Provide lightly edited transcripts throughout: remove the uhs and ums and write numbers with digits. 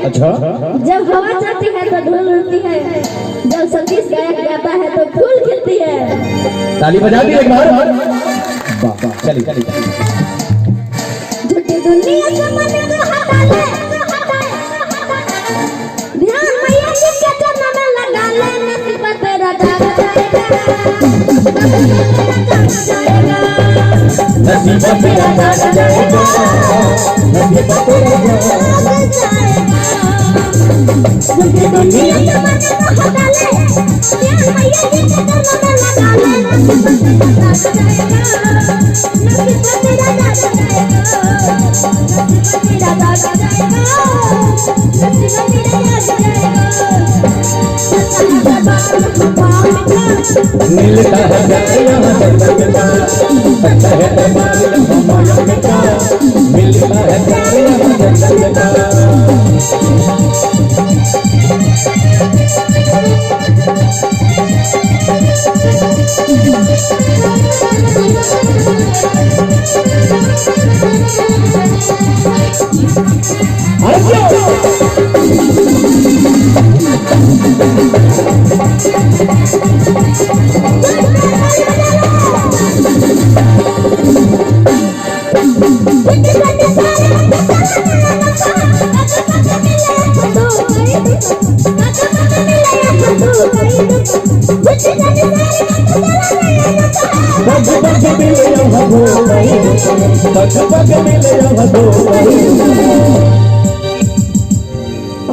अच्छा, जब हवा चलती है तो धूल उड़ती है, जब सतीश गायक गाता है तो फूल खिलती है। ताली बजा दी एक बार। चलिए चलिए झूठी दुनिया से मन को हटा ले, ध्यान मैया जी के चरणों में लगा ले, नसीब तेरा जाग जाएगा, नसीब तेरा जाग जाएगा, नसीब तेरा जाग जाएगा। झूठी दुनिया से मन को हटा ले, ध्यान मैया जी के चरणों में लगा ले, नसीब तेरा जाग जाएगा, नसीब तेरा जाग जाएगा, नसीब तेरा जाग जाएगा, नसीब तेरा जाग जाएगा। मिलता है प्यार यहाँ जन्नत का, सच्चा है दरबार यहाँ माया का, मिलता है प्यार यहाँ जन्नत का।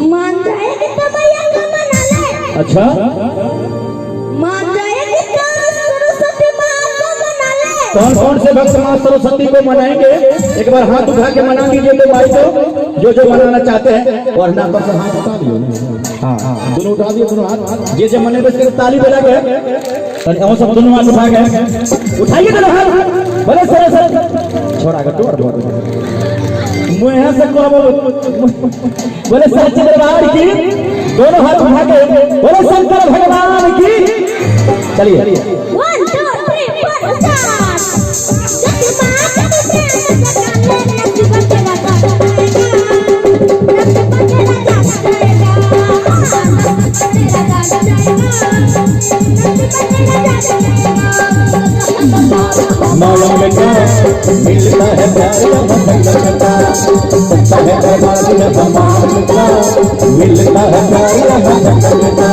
मान जाएगी तो भैया का मना ले, अच्छा, मान जाएगी तो सरस्वती माँ को मना ले। कौन कौन से भक्त माँ सरस्वती को मनाएंगे? एक बार हाथ उठा के मना लीजिए तो भाई को, जो जो मनाना चाहते हैं। और ना पर हाथ उठा दियो, हाँ दोनों उठा दियो, दोनों हाथ, जे जे मने बस ताली बजा के, और सब दोनों हाथ उठा के उठाइए दोनों हाथ, बोले सर छोड़ा के तोड़ दो मुँह यहाँ से को बोले सच्चे दरबार की, दोनों हाथ उठा के बोले शंकर भगवान की। चलिए 1 2 3 4 स्टार्ट। माया में क्या मिलता है प्यार यहाँ जन्नत का, सच्चा है दरबार यहाँ माया का, मिलता है प्यार यहाँ जन्नत का।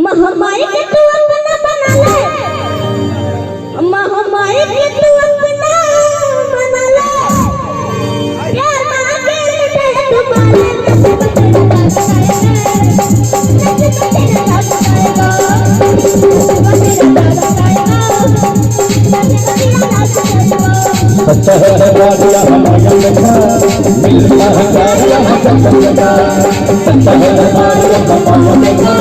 महामारी के तू अपना बना ले, महामारी के तू अपना बना ले, प्यार मांगे दे तुम्हारे, नसीब तेरा जाग जाएगा, सच्चा है दरबार यहाँ माया का, मिलता है प्यार यहाँ जन्नत का, सच्चा है दरबार यहाँ माया का,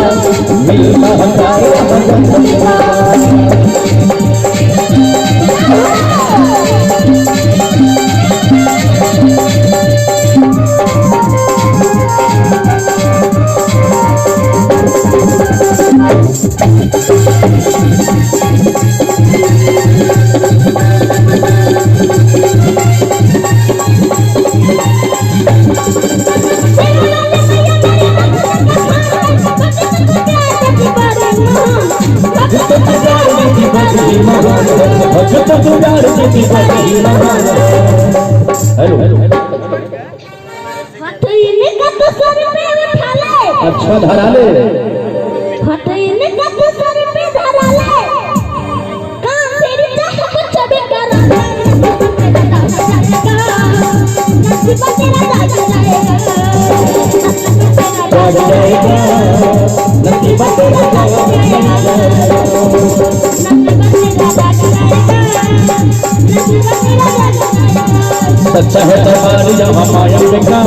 मिलता है प्यार यहाँ जन्नत का। अच्छा धरा ले, हटने का तो सर पे धरा ले, काम तेरी चाह कुछ भी करा ले, नसीब तेरा जाग जाएगा, नसीब तेरा जाग जाएगा। नसीबा तेरा सच्चा है दरबार यहाँ माया देखा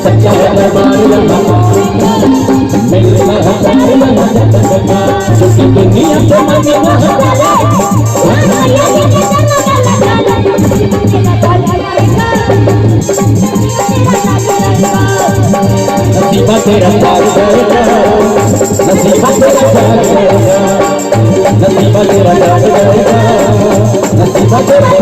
सच्चा है दरबार यहाँ मिलता है क्योंकि दुनिया से नसीबा तेरा प्यार करेगा नसीबा तेरा प्यार करेगा नसीबा तेरा प्यार करेगा नसीबा तेरा